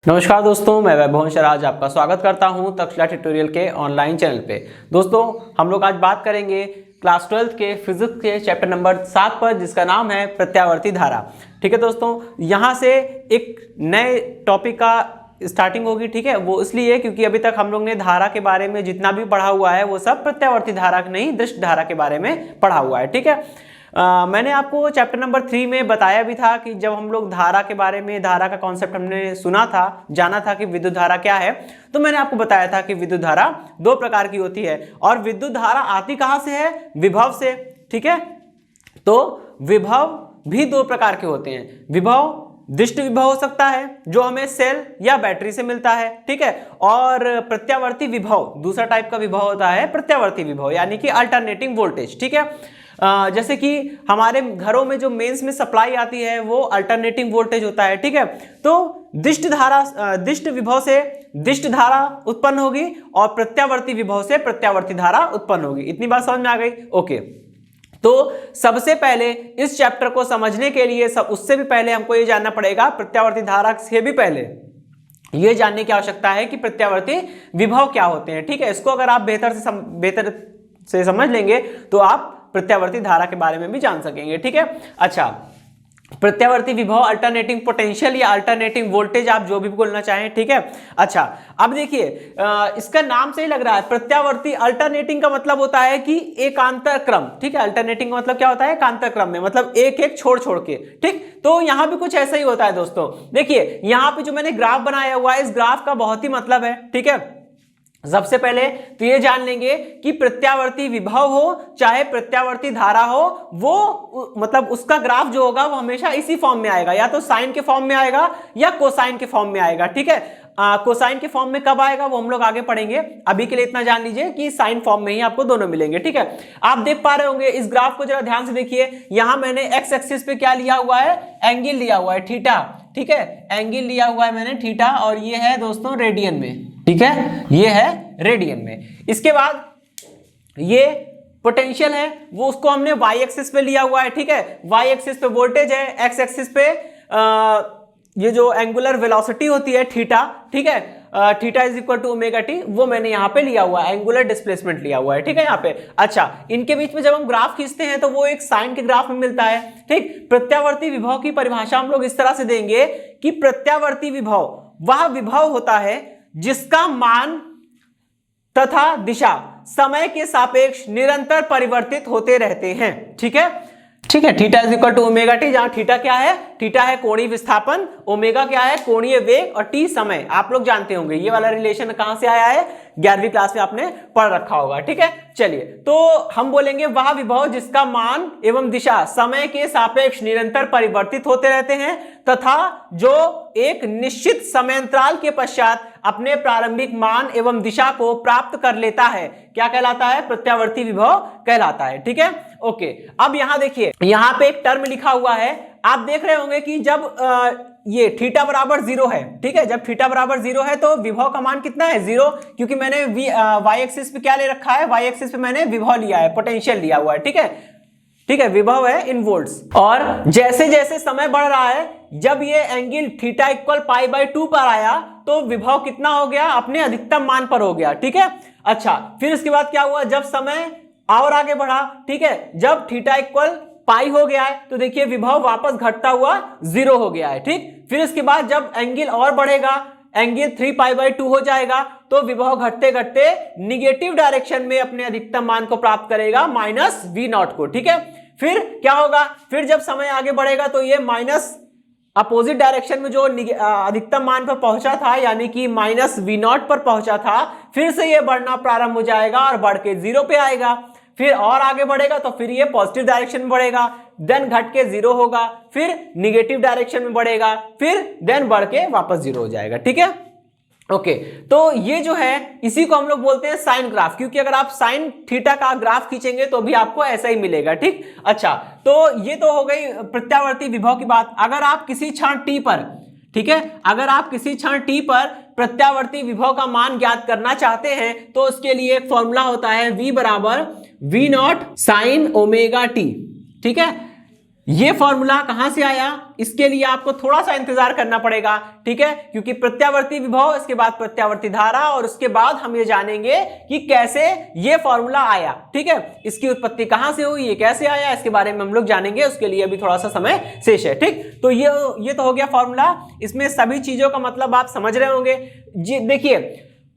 नमस्कार दोस्तों, मैं वैभव आज आपका स्वागत करता हूं तक्षशिला ट्यूटोरियल के ऑनलाइन चैनल पे। दोस्तों, हम लोग आज बात करेंगे क्लास 12 के फिजिक्स के चैप्टर नंबर 7 पर, जिसका नाम है प्रत्यावर्ती धारा। ठीक है दोस्तों, यहाँ से एक नए टॉपिक का स्टार्टिंग होगी। ठीक है, वो इसलिए क्योंकि अभी तक हम लोग ने धारा के बारे में जितना भी पढ़ा हुआ है वो सब प्रत्यावर्ती धारा नहीं, दृष्ट धारा के बारे में पढ़ा हुआ है। ठीक है, मैंने आपको चैप्टर नंबर 3 में बताया भी था कि जब हम लोग धारा के बारे में, धारा का कॉन्सेप्ट हमने सुना था, जाना था कि विद्युत धारा क्या है, तो मैंने आपको बताया था कि विद्युत धारा दो प्रकार की होती है। और विद्युत धारा आती कहां से है? विभव से। ठीक है, तो विभव भी दो प्रकार के होते हैं। विभव दृष्ट विभव हो सकता है जो हमें सेल या बैटरी से मिलता है। ठीक है, और प्रत्यावर्ती विभव दूसरा टाइप का विभव होता है, प्रत्यावर्ती विभव यानी कि अल्टरनेटिंग वोल्टेज। ठीक है, जैसे कि हमारे घरों में जो मेंस में सप्लाई आती है वो अल्टरनेटिंग वोल्टेज होता है। ठीक है, तो दृष्ट विभव से दृष्ट धारा उत्पन्न होगी और प्रत्यावर्ती विभव से प्रत्यावर्ती धारा उत्पन्न होगी। इतनी बात समझ में आ गई? ओके, तो सबसे पहले इस चैप्टर को समझने के लिए उससे भी पहले हमको ये जानना पड़ेगा, प्रत्यावर्ती धारा से भी पहले ये जानने की आवश्यकता है कि प्रत्यावर्ती विभव क्या होते हैं। ठीक है, इसको अगर आप बेहतर से समझ लेंगे तो आप प्रत्यावर्ती धारा के बारे में भी जान सकेंगे। ठीक है, अच्छा, प्रत्यावर्ती विभव, अल्टरनेटिंग पोटेंशियल या अल्टरनेटिंग वोल्टेज, आप जो भी बोलना चाहें। ठीक है, अच्छा, अब देखिए इसका नाम से ही लग रहा है प्रत्यावर्ती। अल्टरनेटिंग का मतलब होता है कि एकांतर क्रम। ठीक है, अल्टरनेटिंग का मतलब क्या होता है? एकांतर क्रम में, मतलब एक एक छोड़ छोड़ के। ठीक, तो यहां भी कुछ ऐसा ही होता है दोस्तों। देखिए यहां पे जो मैंने ग्राफ बनाया हुआ है, इस ग्राफ का बहुत ही मतलब है। ठीक है, सबसे पहले तो ये जान लेंगे कि प्रत्यावर्ती विभव हो चाहे प्रत्यावर्ती धारा हो, वो मतलब उसका ग्राफ जो होगा वो हमेशा इसी फॉर्म में आएगा, या तो साइन के फॉर्म में आएगा या कोसाइन के फॉर्म में आएगा। ठीक है, कोसाइन के फॉर्म में कब आएगा वो हम लोग आगे पढ़ेंगे। अभी के लिए इतना जान लीजिए कि साइन फॉर्म में ही आपको दोनों मिलेंगे। ठीक है, आप देख पा रहे होंगे इस ग्राफ को, जरा ध्यान से देखिए। यहां मैंने एक्स एक्सिस पे क्या लिया हुआ है? एंगल लिया हुआ है, थीटा। ठीक है, एंगल लिया हुआ है मैंने थीटा, और ये है दोस्तों रेडियन में। ठीक है, ये है रेडियन में। इसके बाद ये पोटेंशियल है, वो उसको हमने वाई एक्सिस पे लिया हुआ है। ठीक है, वाई एक्सिस पे वोल्टेज है, एक्स एक्सिस पे ये जो एंगुलर वेलोसिटी होती है थीटा। ठीक है, theta is equal to omega t, वो मैंने यहां पे लिया हुआ है, एंगुलर डिस्प्लेसमेंट लिया हुआ है। ठीक है, यहाँ पे अच्छा, इनके बीच में जब हम ग्राफ खींचते हैं तो वो एक साइन के ग्राफ में मिलता है। ठीक, प्रत्यावर्ती विभव की परिभाषा हम लोग इस तरह से देंगे कि प्रत्यावर्ती विभव वह विभव होता है जिसका मान तथा दिशा समय के सापेक्ष निरंतर परिवर्तित होते रहते हैं। ठीक है, ठीक है, theta is equal to omega t, जहां थीटा क्या है? थीटा है कोणीय विस्थापन, ओमेगा क्या है? कोणीय वेग, और टी समय। आप लोग जानते होंगे ये वाला रिलेशन कहां से आया है? 11वीं क्लास में आपने पढ़ रखा होगा। ठीक है, चलिए, तो हम बोलेंगे वह विभव जिसका मान एवं दिशा समय के सापेक्ष निरंतर परिवर्तित होते रहते हैं तथा जो एक निश्चित समयांतराल के पश्चात अपने प्रारंभिक मान एवं दिशा को प्राप्त कर लेता है। क्या कहलाता है? प्रत्यावर्ती विभव कहलाता है। ठीक है, ओके, अब यहां देखिए, यहां पे एक टर्म लिखा हुआ है, आप देख रहे होंगे कि जब ये थीटा बराबर 0 है। ठीक है, जब थीटा बराबर 0 है तो विभव का मान कितना है? 0, क्योंकि मैंने वाई एक्सिस पे क्या ले रखा है? वाई एक्सिस पे मैंने विभव लिया है, पोटेंशियल लिया हुआ है। ठीक है, ठीक है, विभव है इन वोल्ट्स। और जैसे जैसे समय बढ़ रहा है, जब ये angle theta equal pi by 2 पर आया तो विभव कितना हो गया? अपने अधिकतम मान पर हो गया। ठीक है, अच्छा, फिर इसके बाद क्या हुआ? जब समय और आगे बढ़ा, ठीक है, जब थीटा इक्वल पाई हो गया है तो देखिए विभव वापस घटता हुआ 0 हो गया है। ठीक, फिर इसके बाद जब एंगल और बढ़ेगा, एंगल 3 पाई बाय 2 हो जाएगा तो विभव घटते घटते निगेटिव डायरेक्शन में अपने अधिकतम मान को प्राप्त करेगा, माइनस वी नॉट को। ठीक है, फिर क्या होगा? फिर जब समय आगे बढ़ेगा तो ये माइनस अपोजिट डायरेक्शन में जो अधिकतम मान पर पहुंचा था, यानी कि माइनस वी नॉट पर पहुंचा था, फिर से ये बढ़ना प्रारंभ हो जाएगा और बढ़ के 0 पे आएगा। फिर और आगे बढ़ेगा तो फिर ये पॉजिटिव डायरेक्शन में बढ़ेगा, देन घट के 0 होगा, फिर निगेटिव डायरेक्शन में बढ़ेगा, फिर देन बढ़ के वापस 0 हो जाएगा। ठीक है, ओके, तो ये जो है इसी को हम लोग बोलते हैं साइन ग्राफ, क्योंकि अगर आप साइन थीटा का ग्राफ खींचेंगे तो भी आपको ऐसा ही मिलेगा। ठीक, अच्छा, तो ये तो हो गई प्रत्यावर्ती विभव की बात। अगर आप किसी क्षण t पर, ठीक है, अगर आप किसी क्षण t पर प्रत्यावर्ती विभव का मान ज्ञात करना चाहते हैं तो उसके लिए एक फॉर्मूला होता है v बराबर v not sine omega t. ठीक है, ये फॉर्मूला कहां से आया, इसके लिए आपको थोड़ा सा इंतजार करना पड़ेगा, ठीक है, क्योंकि प्रत्यावर्ती विभव, इसके बाद प्रत्यावर्ती धारा, और उसके बाद हम ये जानेंगे कि कैसे ये फॉर्मूला आया, ठीक है, इसकी उत्पत्ति कहां से हुई, ये कैसे आया, इसके बारे में हम लोग जानेंगे, उसके लिए अभी थोड़ा सा समय शेष है, ठीक। तो ये तो हो गया फॉर्मूला, इसमें सभी चीजों का मतलब आप समझ रहे होंगे। जी देखिए,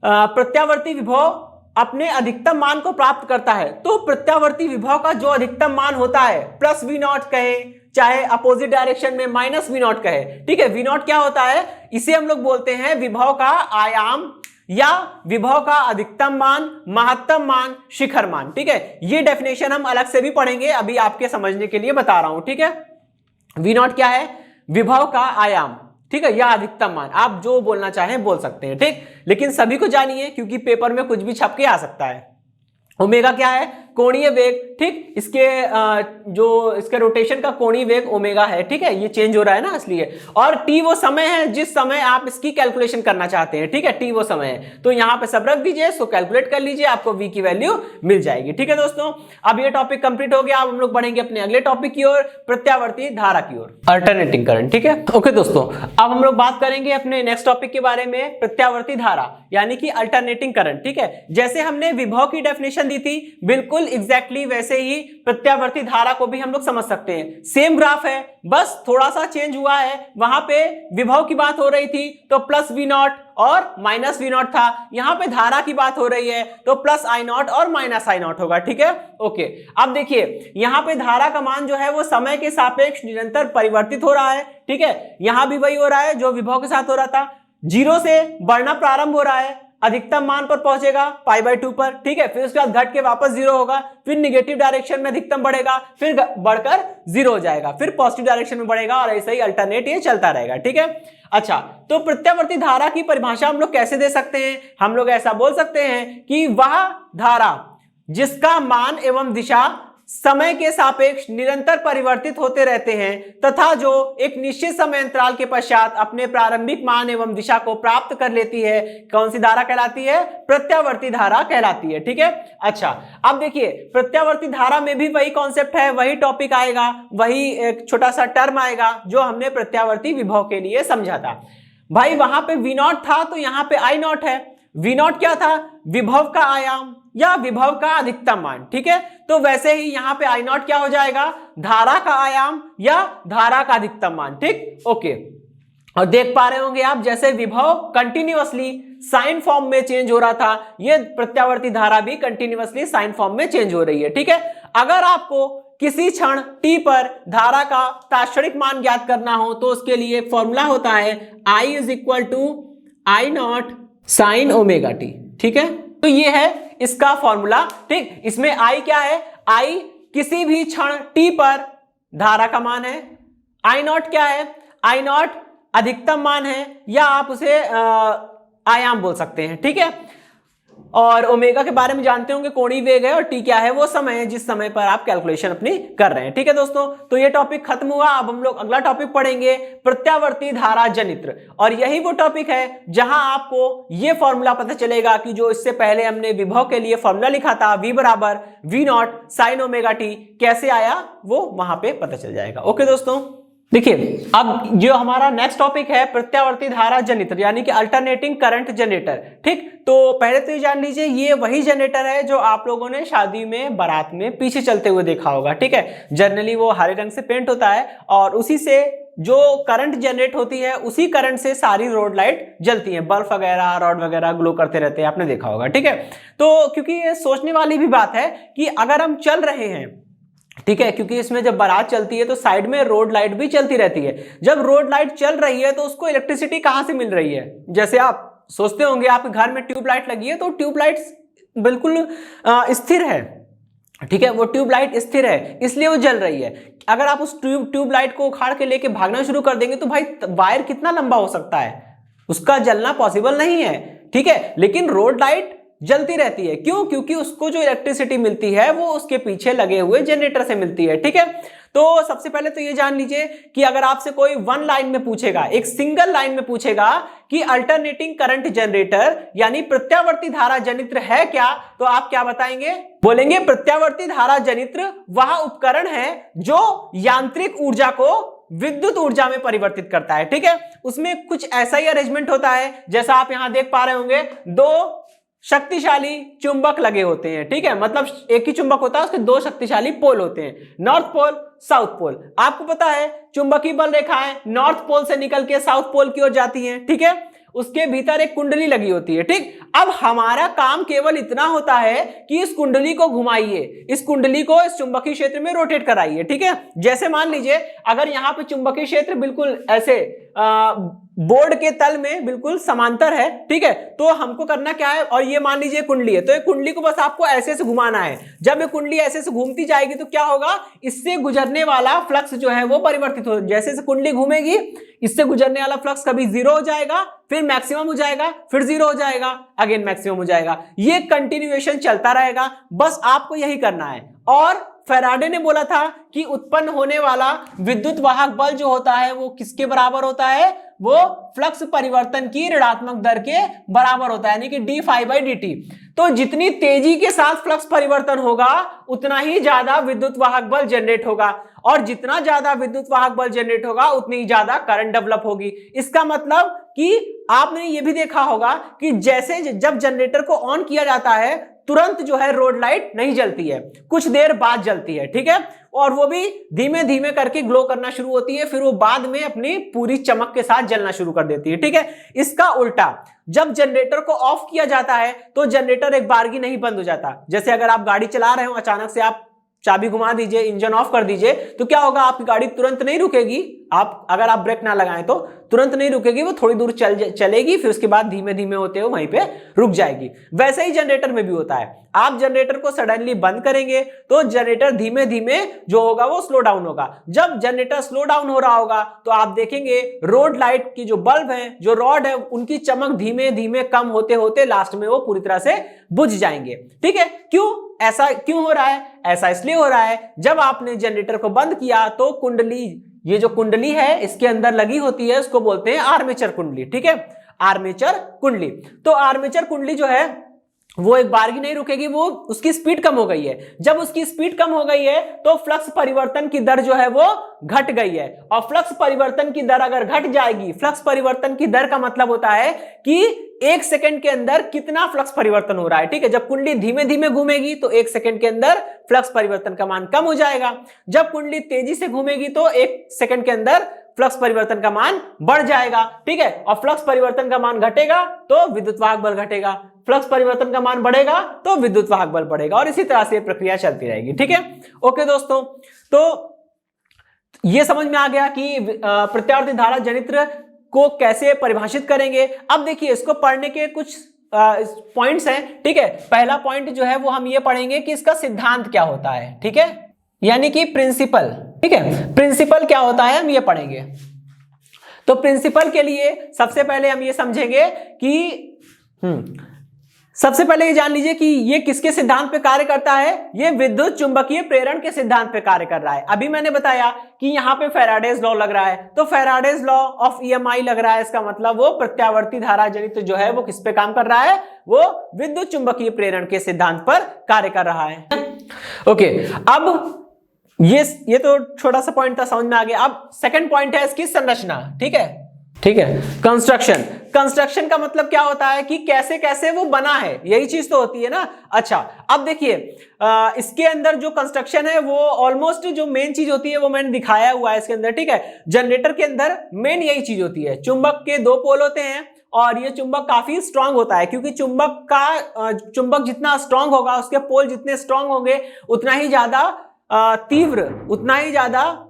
प्रत्यावर्ती विभव अपने अधिकतम मान को प्राप्त करता है, तो प्रत्यावर्ती विभव का जो अधिकतम मान होता है, प्लस वी नॉट कहे, चाहे अपोजिट डायरेक्शन में माइनस वी नॉट कहे, ठीक है। वी नॉट क्या होता है, इसे हम लोग बोलते हैं विभव का आयाम या विभव का अधिकतम मान, महत्तम मान, शिखर मान, ठीक है। ये डेफिनेशन हम अलग से भी पढ़ेंगे, अभी आपके समझने के लिए बता रहा हूं, ठीक है। वी नॉट क्या है, विभव का आयाम, ठीक है, या अधिकतम मान, आप जो बोलना चाहें बोल सकते हैं, ठीक। लेकिन सभी को जानिए, क्योंकि पेपर में कुछ भी छप के आ सकता है। ओमेगा क्या है, कोणीय वेग, ठीक, इसके जो इसके रोटेशन का कोणीय वेग ओमेगा है, ठीक है, ये चेंज हो रहा है ना इसलिए। और टी वो समय है जिस समय आप इसकी कैलकुलेशन करना चाहते हैं, ठीक है, टी वो समय है, तो यहां पे सब रख दीजिए, सो कैलकुलेट कर लीजिए, आपको वी की वैल्यू मिल जाएगी, ठीक है दोस्तों। अब ये टॉपिक कंप्लीट हो गया, अब हम लोग बढ़ेंगे अपने अगले टॉपिक की ओर, प्रत्यावर्ती धारा की ओर, अल्टरनेटिंग करंट, ठीक है। ओके दोस्तों, अब हम लोग बात करेंगे अपने नेक्स्ट टॉपिक के बारे में, प्रत्यावर्ती धारा यानी कि अल्टरनेटिंग करंट, ठीक है। जैसे हमने विभव की डेफिनेशन दी थी, बिल्कुल एग्जैक्टली वैसे ही प्रत्यावर्ती धारा को भी हम लोग समझ सकते हैं। सेम ग्राफ है, बस थोड़ा सा चेंज हुआ है, वहां पे विभव की बात हो रही थी तो प्लस वी नॉट और माइनस वी नॉट था, यहां पे धारा की बात हो रही है तो प्लस आई नॉट और माइनस आई नॉट होगा, ठीक है। ओके, अब देखिए यहां पे धारा का मान जो है वो समय के सापेक्ष निरंतर परिवर्तित हो रहा है, ठीक है। यहां भी वही हो रहा है जो विभव के साथ हो रहा था, जीरो से बढ़ना प्रारंभ हो रहा है, अधिकतम मान पर पहुंचेगा π/2 पर, ठीक है, फिर उसके बाद घट के वापस जीरो होगा, फिर निगेटिव डायरेक्शन में अधिकतम बढ़ेगा, फिर बढ़कर जीरो हो जाएगा, फिर पॉजिटिव डायरेक्शन में बढ़ेगा, और ऐसे ही अल्टरनेट ये चलता रहेगा, ठीक है। अच्छा, तो प्रत्यावर्ती धारा की परिभाषा हम लोग कैसे दे सकते हैं, हम लोग ऐसा बोल सकते हैं कि वह धारा जिसका मान एवं दिशा समय के सापेक्ष निरंतर परिवर्तित होते रहते हैं तथा जो एक निश्चित समय अंतराल के पश्चात अपने प्रारंभिक मान एवं दिशा को प्राप्त कर लेती है, कौन सी धारा कहलाती है, प्रत्यावर्ती धारा कहलाती है, ठीक है। अच्छा, अब देखिए प्रत्यावर्ती धारा में भी वही कॉन्सेप्ट है, वही टॉपिक आएगा, वही एक छोटा सा टर्म आएगा जो हमने प्रत्यावर्ती विभव के लिए समझा था। भाई वहां पे वी नॉट था तो यहाँ पे आई नॉट है। वी नॉट क्या था, विभव का आयाम या विभव का अधिकतम मान, ठीक है। तो वैसे ही यहां पे आई नॉट क्या हो जाएगा, धारा का आयाम या धारा का अधिकतम मान, ठीक। ओके, और देख पा रहे होंगे आप जैसे विभव कंटिन्यूअसली साइन फॉर्म में चेंज हो रहा था, ये प्रत्यावर्ती धारा भी कंटिन्यूअसली साइन फॉर्म में चेंज हो रही है, ठीक है। अगर आपको किसी क्षण t पर धारा का तात्क्षणिक मान ज्ञात करना हो तो उसके लिए एक फॉर्मूला होता है I = I0 sin omega t, ठीक है। तो ये है इसका फॉर्मूला, ठीक। इसमें I क्या है, I किसी भी क्षण t पर धारा का मान है, I0 क्या है, I0 अधिकतम मान है या आप उसे आयाम बोल सकते हैं, ठीक है। और ओमेगा के बारे में जानते होंगे, कोणीय वेग है, और टी क्या है, वो समय है जिस समय पर आप कैलकुलेशन अपनी कर रहे हैं, ठीक है दोस्तों। तो ये टॉपिक खत्म हुआ, अब हम लोग अगला टॉपिक पढ़ेंगे, प्रत्यावर्ती धारा जनित्र, और यही वो टॉपिक है जहां आपको ये फॉर्मूला पता चलेगा कि जो इससे पहले हमने विभव के लिए फॉर्मूला लिखा था V = V0 sin omega t, कैसे आया वो वहां पे पता चल जाएगा। ओके दोस्तों, देखिए अब जो हमारा नेक्स्ट टॉपिक है प्रत्यावर्ती धारा जनित्र यानी कि अल्टरनेटिंग करंट जनरेटर, ठीक। तो पहले तो ये जान लीजिए ये वही जनरेटर है जो आप लोगों ने शादी में बारात में पीछे चलते हुए देखा होगा, ठीक है। जनरली वो हरे रंग से पेंट होता है और उसी से जो करंट जनरेट होती है उसी करंट से सारी रोड लाइट जलती है, बल्ब वगैरह रॉड वगैरह ग्लो करते रहते हैं, आपने देखा होगा, ठीक है। तो क्योंकि ये सोचने वाली भी बात है कि अगर हम चल रहे हैं, ठीक है, क्योंकि इसमें जब बारात चलती है तो साइड में रोड लाइट भी चलती रहती है, जब रोड लाइट चल रही है तो उसको इलेक्ट्रिसिटी कहां से मिल रही है, जैसे आप सोचते होंगे आपके घर में ट्यूबलाइट लगी है तो ट्यूबलाइट बिल्कुल स्थिर है, ठीक है, वो ट्यूबलाइट स्थिर है इसलिए वो जल रही है। अगर आप उस ट्यूबलाइट को उखाड़ के लेके भागना शुरू कर देंगे तो भाई वायर कितना लंबा हो सकता है, उसका जलना पॉसिबल नहीं है, ठीक है। लेकिन रोड लाइट जलती रहती है। क्यों? क्योंकि उसको जो इलेक्ट्रिसिटी मिलती है वो उसके पीछे लगे हुए जनरेटर से मिलती है। ठीक है, तो सबसे पहले तो ये जान लीजिए कि अगर आपसे कोई वन लाइन में पूछेगा, एक सिंगल लाइन में पूछेगा कि अल्टरनेटिंग करंट जनरेटर यानी प्रत्यावर्ती धारा जनित्र है क्या, तो आप क्या बताएंगे? बोलेंगे प्रत्यावर्ती धारा जनित्र वह उपकरण है जो यांत्रिक ऊर्जा को विद्युत ऊर्जा में परिवर्तित करता है। ठीक है, उसमें कुछ ऐसा ही अरेंजमेंट होता है जैसा आप यहां देख पा रहे होंगे, दो शक्तिशाली चुंबक लगे होते हैं। ठीक है, मतलब एक ही चुंबक होता है, उसके दो शक्तिशाली पोल होते हैं, नॉर्थ पोल, साउथ पोल। आपको पता है चुंबकीय बल रेखाएं नॉर्थ पोल से निकल के साउथ पोल की ओर जाती हैं। ठीक है, उसके भीतर एक कुंडली लगी होती है। ठीक, अब हमारा काम केवल इतना होता है कि इस कुंडली को घुमाइए, इस कुंडली को इस चुंबकीय क्षेत्र में रोटेट कराइए। ठीक है, जैसे मान लीजिए अगर यहां पे चुंबकीय क्षेत्र बिल्कुल ऐसे बोर्ड के तल में बिल्कुल समांतर है। ठीक है, तो हमको करना क्या है, और ये मान लीजिए कुंडली है, तो ये कुंडली को बस आपको ऐसे से घुमाना है। जब ये कुंडली ऐसे से घूमती जाएगी तो क्या होगा, इससे गुजरने वाला फ्लक्स जो है वो परिवर्तित हो, जैसे कुंडली घूमेगी इससे गुजरने वाला फ्लक्स कभी जीरो हो जाएगा, फिर मैक्सिमम हो जाएगा, फिर जीरो हो जाएगा, अगेन मैक्सिमम हो जाएगा। ये कंटिन्यूएशन चलता रहेगा, बस आपको यही करना है। और फैराडे ने बोला था कि उत्पन्न होने वाला विद्युत वाहक बल जो होता है वो किसके बराबर होता है, वो फ्लक्स परिवर्तन की ऋणात्मक दर के बराबर होता है, यानी कि d∅dt। तो जितनी तेजी के साथ फ्लक्स परिवर्तन होगा उतना ही ज्यादा विद्युत वाहक बल जनरेट होगा, और जितना ज्यादा विद्युत वाहक बल जनरेट होगा उतनी ही ज्यादा करंट डेवलप होगी। इसका मतलब कि आपने ये भी देखा होगा कि जैसे जब जनरेटर को ऑन किया जाता है तुरंत जो है रोड लाइट नहीं जलती है, कुछ देर बाद जलती है। ठीक है, और वो भी धीमे धीमे करके ग्लो करना शुरू होती है, फिर वो बाद में अपनी पूरी चमक के साथ जलना शुरू कर देती है। ठीक है, इसका उल्टा जब जनरेटर को ऑफ किया जाता है तो जनरेटर एक बारगी नहीं बंद हो जाता। जैसे अगर आप गाड़ी चला रहे हो, अचानक से आप चाबी घुमा दीजिए, इंजन ऑफ कर दीजिए, तो क्या होगा, आपकी गाड़ी तुरंत नहीं रुकेगी। अगर आप ब्रेक ना लगाएं तो तुरंत नहीं रुकेगी, वो थोड़ी दूर चलेगी, फिर उसके बाद धीमे धीमे होते हुए वहीं पे रुक जाएगी। वैसे ही जनरेटर में भी होता है, आप जनरेटर को सडनली बंद करेंगे तो जनरेटर धीमे धीमे जो होगा वो स्लो डाउन होगा। जब जनरेटर स्लो डाउन हो रहा होगा तो आप देखेंगे रोड लाइट की जो बल्ब है, जो रॉड है, उनकी चमक धीमे धीमे कम होते होते लास्ट में वो पूरी तरह से बुझ जाएंगे। ठीक है, क्यों ऐसा क्यों हो रहा है? ऐसा इसलिए हो रहा है, जब आपने जनरेटर को बंद किया तो कुंडली, ये जो कुंडली है इसके अंदर लगी होती है, उसको बोलते हैं आर्मेचर कुंडली। ठीक है, आर्मेचर कुंडली। तो आर्मेचर कुंडली जो है वो एक बारगी नहीं रुकेगी, वो उसकी स्पीड कम हो गई है। जब उसकी स्पीड कम हो गई है तो फ्लक्स परिवर्तन की दर जो है वो घट गई है, और फ्लक्स परिवर्तन की दर अगर घट जाएगी, फ्लक्स परिवर्तन की दर का मतलब होता है कि एक सेकंड के अंदर कितना फ्लक्स परिवर्तन हो रहा है। ठीक है, जब कुंडली धीमे धीमे घूमेगी तो एक सेकंड के अंदर फ्लक्स परिवर्तन का मान कम हो जाएगा, जब कुंडली तेजी से घूमेगी तो एक सेकंड के अंदर फ्लक्स परिवर्तन का मान बढ़ जाएगा। ठीक है, और फ्लक्स परिवर्तन का मान घटेगा तो विद्युत वाहक बल घटेगा, फ्लक्स परिवर्तन का मान बढ़ेगा तो विद्युत वाहक बल बढ़ेगा, और इसी तरह से प्रक्रिया चलती रहेगी। ठीक है, ओके दोस्तों, तो ये समझ में आ गया कि प्रत्यावर्ती धारा जनित्र को कैसे परिभाषित करेंगे। अब देखिए, इसको पढ़ने के कुछ पॉइंट्स हैं। ठीक है, पहला पॉइंट जो है वो हम ये पढ़ेंगे कि इसका सिद्धांत क्या होता है। ठीक है, यानी कि प्रिंसिपल। ठीक है, प्रिंसिपल क्या होता है हम ये पढ़ेंगे। तो प्रिंसिपल के लिए सबसे पहले हम ये समझेंगे कि सबसे पहले ये जान लीजिए कि ये किसके सिद्धांत पे कार्य करता है, ये विद्युत चुंबकीय प्रेरण के सिद्धांत पे कार्य कर रहा है। अभी मैंने बताया कि यहाँ पे फैराडेज लॉ लग रहा है, तो फैराडेज लॉ ऑफ ईएमआई लग रहा है, इसका मतलब वो प्रत्यावर्ती धारा जनित्र जो है वो किस पे काम कर रहा है, वो विद्युत चुंबकीय प्रेरण के सिद्धांत पर कार्य कर रहा है। ओके, अब ये तो छोटा सा पॉइंट था, समझ में आ गया। अब सेकंड पॉइंट है इसकी संरचना। ठीक है, ठीक है, कंस्ट्रक्शन। कंस्ट्रक्शन का मतलब क्या होता है कि कैसे कैसे वो बना है, यही चीज तो होती है ना। अच्छा, अब देखिए इसके अंदर जो कंस्ट्रक्शन है वो ऑलमोस्ट जो मेन चीज होती है वो मैंने दिखाया हुआ है इसके अंदर। ठीक है, जनरेटर के अंदर मेन यही चीज होती है, चुंबक के दो पोल होते हैं और ये चुंबक काफी स्ट्रांग होता है, क्योंकि चुंबक जितना स्ट्रांग होगा, उसके पोल जितने स्ट्रांग होंगे उतना ही ज्यादा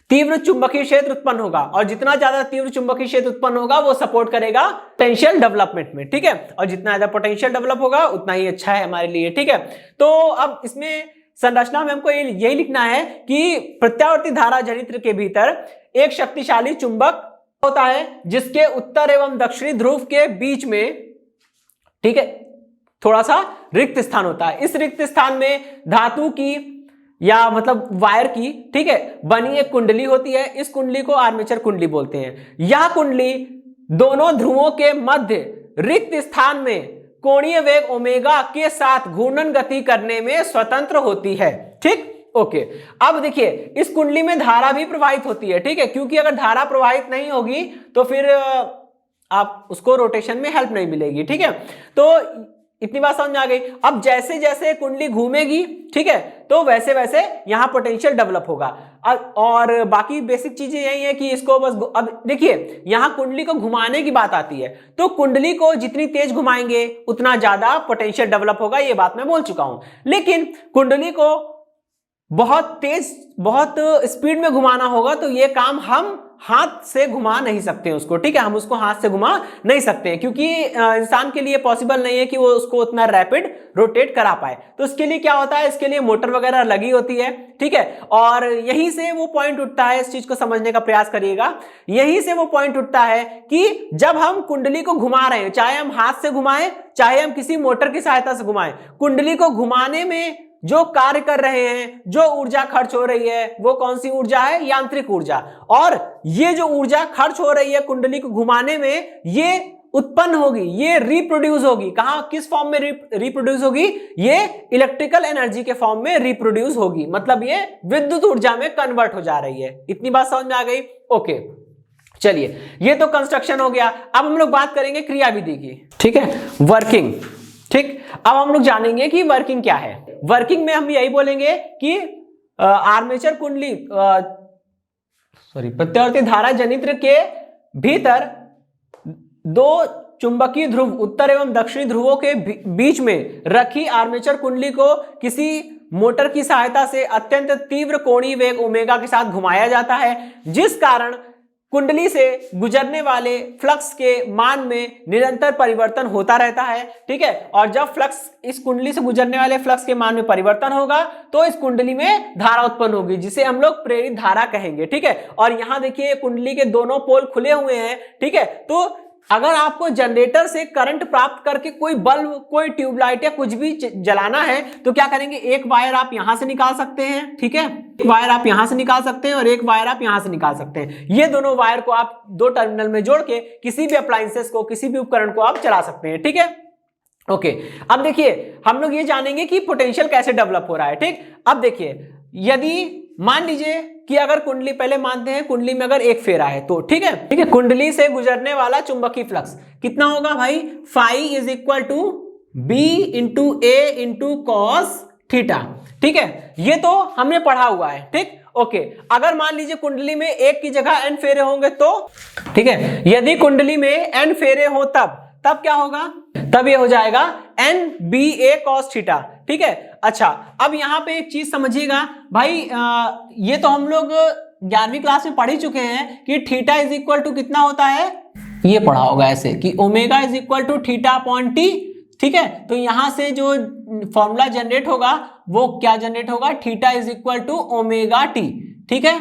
तीव्र चुंबकीय क्षेत्र उत्पन्न होगा, और जितना ज्यादा तीव्र चुंबकीय क्षेत्र उत्पन्न होगा वो सपोर्ट करेगा पोटेंशियल डेवलपमेंट में। ठीक है, और जितना ज्यादा पोटेंशियल डेवलप होगा उतना ही अच्छा है हमारे लिए। ठीक है, तो अब इसमें संरचना में हमको यही लिखना है कि प्रत्यावर्ती धारा जनित्र के भीतर एक शक्तिशाली चुंबक होता है जिसके उत्तर एवं दक्षिणी ध्रुव के बीच में, ठीक है, थोड़ा सा रिक्त स्थान होता है। इस रिक्त स्थान में धातु की या मतलब वायर की, ठीक है, बनी एक कुंडली होती है। इस कुंडली को आर्मेचर कुंडली बोलते हैं। यह कुंडली दोनों ध्रुवों के मध्य रिक्त स्थान में कोणीय वेग ओमेगा के साथ घूर्णन गति करने में स्वतंत्र होती है। ठीक, ओके। अब देखिए इस कुंडली में धारा भी प्रवाहित होती है, ठीक है, क्योंकि अगर धारा प्रवाहित नहीं होगी तो फिर आप उसको रोटेशन में हेल्प नहीं मिलेगी। ठीक है, तो इतनी बात समझ में आ गई। अब जैसे जैसे कुंडली घूमेगी, ठीक है, तो वैसे वैसे यहां पोटेंशियल डेवलप होगा। और बाकी बेसिक चीजें यही है कि इसको बस, अब देखिए यहां कुंडली को घुमाने की बात आती है, तो कुंडली को जितनी तेज घुमाएंगे उतना ज्यादा पोटेंशियल डेवलप होगा, ये बात मैं बोल चुका हूं। लेकिन कुंडली को बहुत तेज, बहुत स्पीड में घुमाना होगा तो ये काम हम हाथ से घुमा नहीं सकते हैं उसको, ठीक है, हम उसको हाथ से घुमा नहीं सकते हैं क्योंकि इंसान के लिए पॉसिबल नहीं है कि वो उसको उतना रैपिड रोटेट करा पाए। तो इसके लिए क्या होता है, इसके लिए मोटर वगैरह लगी होती है, ठीक है, और यहीं से वो पॉइंट उठता है, इस चीज को समझने का प्रयास करिएगा। यहीं से वो पॉइंट उठता है कि जब हम कुंडली को घुमा रहे हैं, चाहे हम हाथ से घुमाएं चाहे हम किसी मोटर की सहायता से घुमाएं, कुंडली को घुमाने में जो कार्य कर रहे हैं, जो ऊर्जा खर्च हो रही है, वो कौन सी ऊर्जा है, यांत्रिक ऊर्जा। और ये जो ऊर्जा खर्च हो रही है कुंडली को घुमाने में, ये उत्पन्न होगी, ये रिप्रोड्यूस होगी। कहां, किस फॉर्म में रिप्रोड्यूस होगी, ये इलेक्ट्रिकल एनर्जी के फॉर्म में रिप्रोड्यूस होगी, मतलब ये विद्युत ऊर्जा में कन्वर्ट हो जा रही है। इतनी बात समझ में आ गई? ओके, चलिए ये तो कंस्ट्रक्शन हो गया। अब हम लोग बात करेंगे क्रियाविधि की, ठीक है, वर्किंग। ठीक, अब हम लोग जानेंगे कि वर्किंग क्या है। वर्किंग में हम यही बोलेंगे कि आर्मेचर कुंडली प्रत्यावर्ती धारा जनित्र के भीतर दो चुंबकीय ध्रुव उत्तर एवं दक्षिणी ध्रुवों के बीच में रखी आर्मेचर कुंडली को किसी मोटर की सहायता से अत्यंत तीव्र कोणीय वेग ओमेगा के साथ घुमाया जाता है, जिस कारण कुंडली से गुजरने वाले फ्लक्स के मान में निरंतर परिवर्तन होता रहता है। ठीक है, और जब फ्लक्स, इस कुंडली से गुजरने वाले फ्लक्स के मान में परिवर्तन होगा तो इस कुंडली में धारा उत्पन्न होगी, जिसे हम लोग प्रेरित धारा कहेंगे। ठीक है, और यहां देखिए कुंडली के दोनों पोल खुले हुए हैं। ठीक है, तो अगर आपको जनरेटर से करंट प्राप्त करके कोई बल्ब, कोई ट्यूबलाइट या कुछ भी जलाना है तो क्या करेंगे, एक वायर आप यहां से निकाल सकते हैं, ठीक है, एक वायर आप यहां से निकाल सकते हैं और एक वायर आप यहां से निकाल सकते हैं। ये दोनों वायर को आप दो टर्मिनल में जोड़ के किसी भी अप्लायंसेस को, किसी भी उपकरण को आप चला सकते हैं। ठीक है, ओके। अब देखिए हम लोग ये जानेंगे कि पोटेंशियल कैसे डेवलप हो रहा है। ठीक, अब देखिए यदि मान लीजिए कि अगर कुंडली, पहले मानते हैं कुंडली में अगर एक फेरा है तो ठीक है, कुंडली से गुजरने वाला चुंबकीय फ्लक्स कितना होगा भाई, phi is equal to B into A into cos theta. ठीक है, ये तो हमने पढ़ा हुआ है। ठीक, ओके। अगर मान लीजिए कुंडली में एक की जगह एन फेरे होंगे तो, ठीक है, यदि कुंडली में एन फेरे हो तब क्या होगा, तब ये हो जाएगा एन बी ए कॉस थीटा। ठीक है, अच्छा अब यहां पे एक चीज समझिएगा भाई, ये तो हम लोग 11वीं क्लास में पढ़ ही चुके हैं कि थीटा इज इक्वल टू कितना होता है, ये पढ़ा होगा ऐसे कि omega is equal to theta upon t. ठीक है, तो यहां से जो फॉर्मूला जनरेट होगा वो क्या जनरेट होगा, theta is equal to omega t. ठीक है,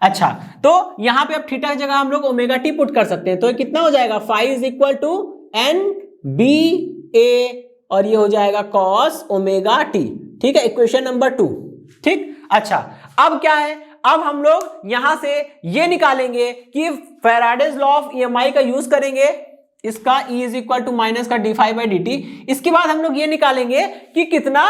अच्छा तो यहां पे अब थीटा की जगह हम लोग ओमेगा टी पुट कर सकते हैं, तो कितना हो जाएगा, phi is equal to n B A और ये हो जाएगा कॉस ओमेगा टी। ठीक है, इक्वेशन नंबर 2। ठीक, अच्छा अब क्या है, अब हम लोग यहां से ये निकालेंगे कि फैराडेज लॉ ऑफ ईएमआई का यूज करेंगे, इसका E is equal to minus का d phi by d t. इसके बाद हम लोग ये निकालेंगे कि कितना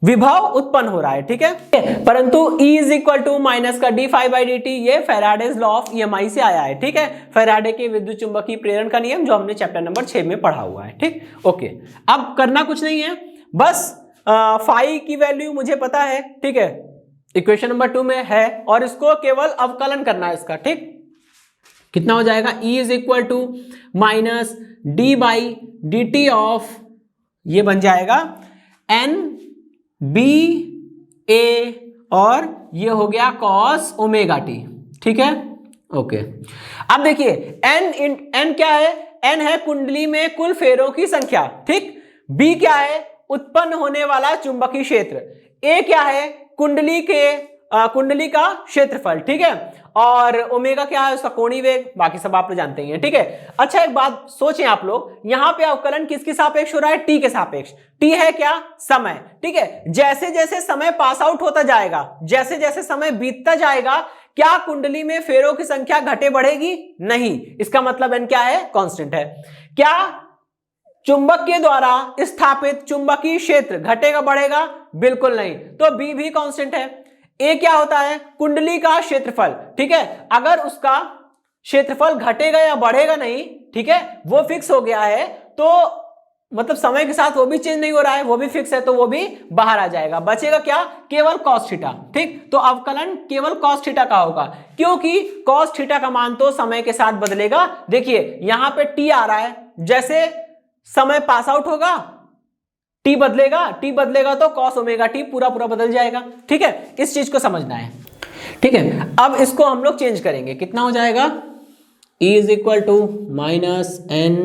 विभव उत्पन्न हो रहा है। ठीक है, परंतु E is equal to minus का d phi by d t, ये फैराडेज लॉ ऑफ ईएमआई से आया है। ठीक है, फैराडे के विद्युत चुंबकीय प्रेरण का नियम जो हमने चैप्टर नंबर 6 में पढ़ा हुआ है। ठीक, ओके। अब करना कुछ नहीं है, बस फाई की वैल्यू मुझे पता है, ठीक है, इक्वेशन नंबर 2 में है, और इसको केवल अवकलन करना है इसका। ठीक, कितना हो जाएगा, E is equal to minus d by d t of, ये बन जाएगा एन बी ए और ये हो गया कॉस ओमेगा टी। ठीक है, ओके। अब देखिए एन क्या है, एन है कुंडली में कुल फेरों की संख्या। ठीक, बी क्या है, उत्पन्न होने वाला चुंबकीय क्षेत्र, ए क्या है, कुंडली के कुंडली का क्षेत्रफल, ठीक है, और ओमेगा क्या है, उसका कोणीय वेग, बाकी सब आप लोग जानते हैं, ठीक है। अच्छा एक बात सोचें आप लोग, यहां पे अवकलन किसके सापेक्ष हो रहा है, टी के सापेक्ष। टी है क्या, समय, ठीक है। जैसे जैसे समय पास आउट होता जाएगा, जैसे जैसे समय बीतता जाएगा, क्या कुंडली में फेरों की संख्या घटे बढ़ेगी, नहीं। इसका मतलब n क्या है, कांस्टेंट है। क्या चुंबक के द्वारा स्थापित चुंबकीय क्षेत्र घटेगा बढ़ेगा, बिल्कुल नहीं। तो बी भी कांस्टेंट है। ए क्या होता है, कुंडली का क्षेत्रफल, ठीक है। अगर उसका क्षेत्रफल घटेगा या बढ़ेगा नहीं, ठीक है, वो फिक्स हो गया है, तो मतलब समय के साथ वो भी चेंज नहीं हो रहा है, वो भी फिक्स है, तो वो भी बाहर आ जाएगा। बचेगा क्या, केवल cos थीटा, ठीक। तो अवकलन केवल cos थीटा का होगा, क्योंकि cos थीटा का मान तो समय के साथ बदलेगा। देखिए यहां पे t आ रहा है, जैसे समय पास आउट होगा t बदलेगा तो cos ओमेगा t पूरा पूरा बदल जाएगा, ठीक है। इस चीज को समझना है, ठीक है। अब इसको हम लोग चेंज करेंगे, कितना हो जाएगा, E is equal to minus n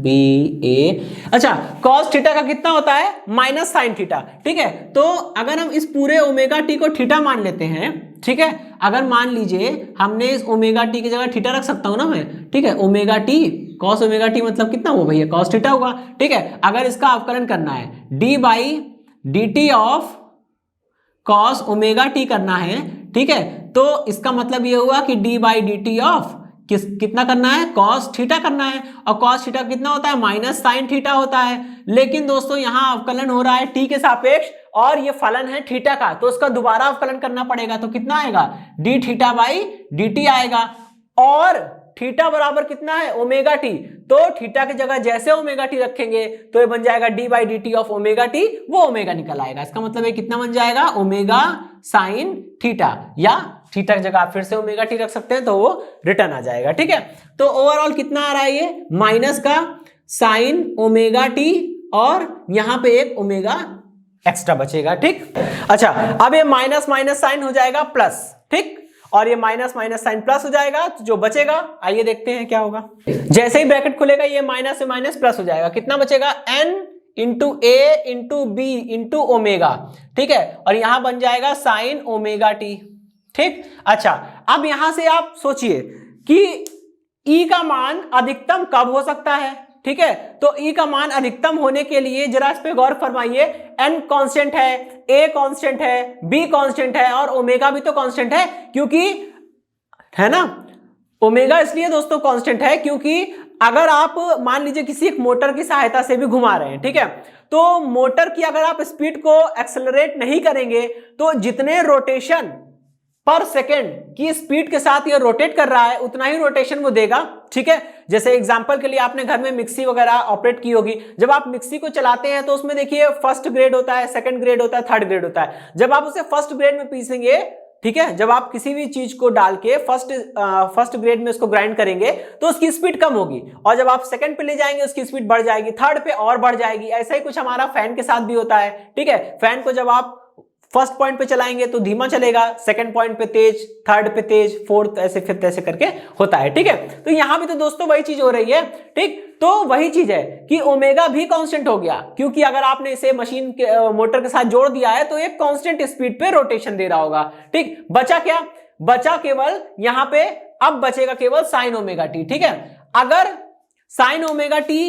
B A. अच्छा cos थीटा का कितना होता है, माइनस साइन थीटा, ठीक है। तो अगर हम इस पूरे ओमेगा टी को थीटा मान लेते हैं, ठीक है, अगर मान लीजिए हमने इस ओमेगा टी की जगह थीटा रख सकता हूं ना मैं, ठीक है, omega T cos omega T मतलब कितना हुआ भैया, cos थीटा होगा, ठीक है। अगर इसका अवकलन करना है D by d t of cos omega T करना है, ठीक है, तो इसका मतलब ये हुआ कि D by d t of कितना करना है, cos थीटा करना है, और cos थीटा कितना होता है, माइनस साइन थीटा होता है। लेकिन दोस्तों यहाँ अवकलन हो रहा है t के सापेक्ष, और ये फलन है थीटा का, तो उसका दोबारा अवकलन करना पड़ेगा, तो कितना आएगा, D theta by d T आएगा। और थीटा बराबर कितना है, ओमेगा टी, तो थीटा की जगह जैसे ओमेगा टी रखेंगे तो ये बन जाएगा D by d t of omega t, वो ओमेगा निकल आएगा। इसका मतलब ये कितना बन जाएगा, ओमेगा साइन थीटा, या थीटा की जगह आप फिर से ओमेगा टी रख सकते हैं तो वो रिटर्न आ जाएगा, ठीक है। तो ओवरऑल कितना आ रहा है, ये माइनस का साइन ओमेगा टी, और यहां पे एक ओमेगा एक्स्ट्रा बचेगा, ठीक। अच्छा अब ये माइनस माइनस साइन हो जाएगा प्लस, ठीक, और ये माइनस माइनस साइन प्लस हो जाएगा, तो जो बचेगा आइए देखते हैं क्या होगा। जैसे ही ब्रैकेट खुलेगा ये माइनस से माइनस प्लस हो जाएगा, कितना बचेगा, n into A into B into omega, ठीक है, और यहां बन जाएगा साइन ओमेगा टी, ठीक। अच्छा अब यहां से आप सोचिए कि E का मान अधिकतम कब हो सकता है, ठीक है। तो E का मान अधिकतम होने के लिए जरा इस पे गौर फरमाइए, N कांस्टेंट है, A कांस्टेंट है, B कांस्टेंट है, और ओमेगा भी तो कांस्टेंट है, क्योंकि है ना, ओमेगा इसलिए दोस्तों कांस्टेंट है क्योंकि अगर आप मान लीजिए किसी एक मोटर की सहायता से भी घुमा रहे हैं, ठीक है, तो मोटर की अगर आप स्पीड को एक्सेलरेट नहीं करेंगे तो जितने रोटेशन पर सेकेंड की स्पीड के साथ ये रोटेट कर रहा है उतना ही रोटेशन वो देगा, ठीक है। जैसे एग्जांपल के लिए आपने घर में मिक्सी वगैरह ऑपरेट की होगी, जब आप मिक्सी को चलाते हैं तो उसमें देखिए फर्स्ट ग्रेड होता है, सेकंड ग्रेड होता है, थर्ड ग्रेड होता है। जब आप उसे फर्स्ट ग्रेड में पीसेंगे, ठीक है, जब आप किसी भी चीज को डाल के फर्स्ट ग्रेड में उसको ग्राइंड करेंगे तो उसकी स्पीड कम होगी, और जब आप सेकंड पे ले जाएंगे उसकी स्पीड बढ़ जाएगी, थर्ड पे और बढ़ जाएगी। ऐसा ही कुछ हमारा फैन के साथ भी होता है, ठीक है। फैन को जब आप फर्स्ट पॉइंट पे चलाएंगे तो धीमा चलेगा, सेकंड पॉइंट पे तेज, थर्ड पे तेज, फोर्थ, ऐसे फिफ्थ, ऐसे करके होता है, ठीक है। तो यहां भी तो दोस्तों वही चीज हो रही है, ठीक। तो वही चीज है कि ओमेगा भी कांस्टेंट हो गया, क्योंकि अगर आपने इसे मशीन के मोटर के साथ जोड़ दिया है तो एक कांस्टेंट स्पीड पे रोटेशन दे रहा होगा, ठीक। बचा क्या, बचा केवल यहां पे, अब बचेगा केवल साइन ओमेगा टी, ठीक है। अगर साइन ओमेगा टी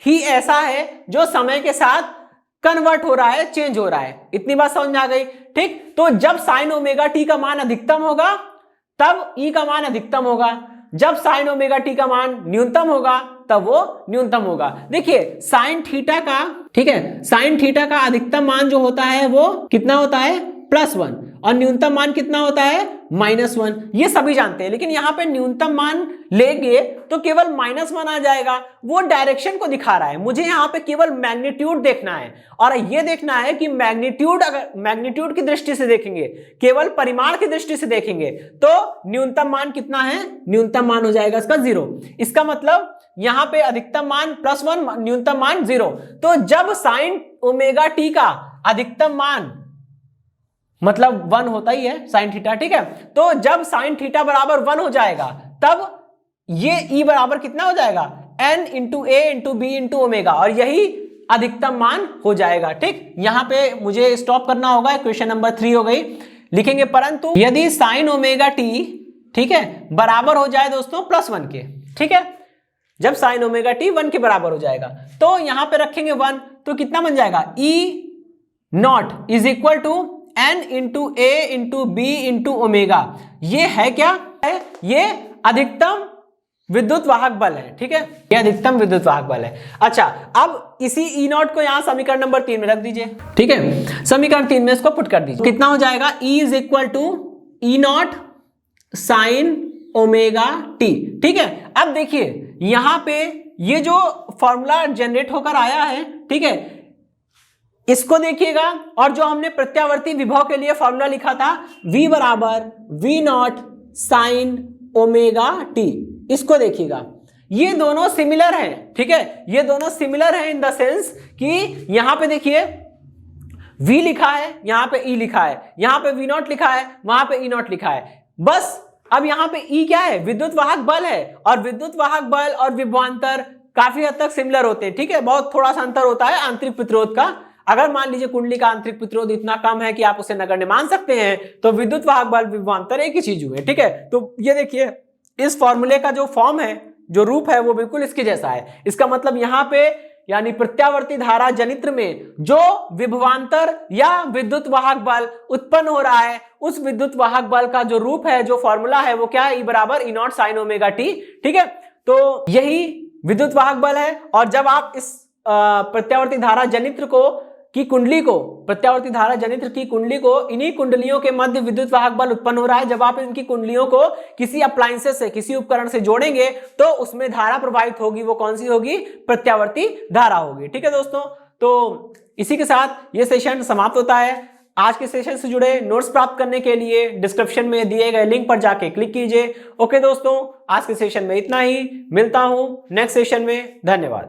ही ऐसा है जो समय के साथ कन्वर्ट हो रहा है, चेंज हो रहा है, इतनी बात समझ में आ गई, ठीक। तो जब साइन ओमेगा टी का मान अधिकतम होगा तब ई का मान अधिकतम होगा, जब साइन ओमेगा टी का मान न्यूनतम होगा तब वो न्यूनतम होगा। देखिए साइन थीटा का, ठीक है, साइन थीटा का अधिकतम मान जो होता है वो कितना होता है, +1, और न्यूनतम मान कितना होता है, -1। ये सभी जानते हैं, लेकिन यहां पे न्यूनतम मान लेंगे तो केवल -1 आ जाएगा, वो डायरेक्शन को दिखा रहा है। मुझे यहां पे केवल मैग्नीट्यूड देखना है, और ये देखना है कि मैग्नीट्यूड, अगर मैग्नीट्यूड की दृष्टि से देखेंगे, केवल परिमाण की दृष्टि से देखेंगे तो न्यूनतम मान कितना है, न्यूनतम मान हो जाएगा इसका 0। इसका मतलब यहां पे अधिकतम मान +1, न्यूनतम मान 0। तो जब साइन ओमेगा टी का अधिकतम मान मतलब 1 होता ही है साइन थीटा, ठीक है। तो जब साइन थीटा बराबर 1 हो जाएगा तब ये ई बराबर कितना हो जाएगा, n into A into B into omega, और यही अधिकतम मान हो जाएगा, ठीक। यहां पे मुझे स्टॉप करना होगा, क्वेश्चन नंबर 3 हो गई। लिखेंगे, परंतु यदि साइन ओमेगा टी, ठीक है, बराबर हो जाए दोस्तों +1 के, ठीक है, जब साइन ओमेगा टी 1 के बराबर हो जाएगा तो यहां पे रखेंगे 1, तो कितना बन जाएगा, E naught is equal to n into A into B into omega. ये है क्या है, ये अधिकतम विद्युत वाहक बल है, ठीक है, ये अधिकतम विद्युत वाहक बल है। अच्छा, अब इसी ई नॉट को यहां समीकरण नंबर 3 में रख दीजिए, ठीक है, समीकरण 3 में इसको पुट कर दीजिए, कितना हो जाएगा, E is equal to E naught sine omega t, ठीक है। अब देखिए यहां पे ये जो फॉर्मूला जनरेट होकर आया है, ठीक है, इसको देखिएगा, और जो हमने प्रत्यावर्ती विभव के लिए फॉर्मूला लिखा था V बराबर V not sine omega T, इसको देखिएगा, ये दोनों सिमिलर हैं, ठीक है, ये दोनों सिमिलर हैं इन द सेंस कि यहां पे देखिए V लिखा है, यहां पे E लिखा है, यहां पे V नॉट लिखा है, वहां पे E नॉट लिखा है, बस अब यहां पे E क्या है, विद्युत वाहक बल है, और विद्युत वाहक बल और विभवांतर काफी हद तक सिमिलर होते हैं, ठीक है, बहुत थोड़ा सा अंतर होता है आंतरिक प्रतिरोध का। अगर मान लीजिए कुंडली का आंतरिक प्रतिरोध इतना कम है कि आप उसे नगण्य मान सकते हैं, तो विद्युत वाहक बल विभवांतर एक ही चीज हुए, ठीक है। तो ये देखिए इस फॉर्मूले का जो फॉर्म है, जो रूप है, वो बिल्कुल इसके जैसा है। इसका मतलब यहां पे यानी प्रत्यावर्ती धारा जनित्र में जो विभवांतर या विद्युत वाहक बल उत्पन्न हो रहा है, उस विद्युत वाहक बल का जो रूप है, जो फॉर्मूला है, वो क्या है, E बराबर ई नॉट साइन ओमेगा टी, ठीक है। तो यही विद्युत वाहक बल है, और जब आप इस प्रत्यावर्ती धारा जनित्र प्रत्यावर्ती धारा जनित्र की कुंडली को, इन्हीं कुंडलियों के मध्य विद्युत वाहक बल उत्पन्न हो रहा है, जब आप इनकी कुंडलियों को किसी अप्लायंसेस से, किसी उपकरण से जोड़ेंगे तो उसमें धारा प्रवाहित होगी, वो कौन सी होगी, प्रत्यावर्ती धारा होगी, ठीक है दोस्तों। तो इसी के साथ ये सेशन समाप्त होता है। आज के सेशन से जुड़े नोट्स प्राप्त करने के लिए डिस्क्रिप्शन में दिए गए लिंक पर जाके क्लिक कीजिए। ओके दोस्तों, आज के सेशन में इतना ही, मिलता हूं नेक्स्ट सेशन में, धन्यवाद।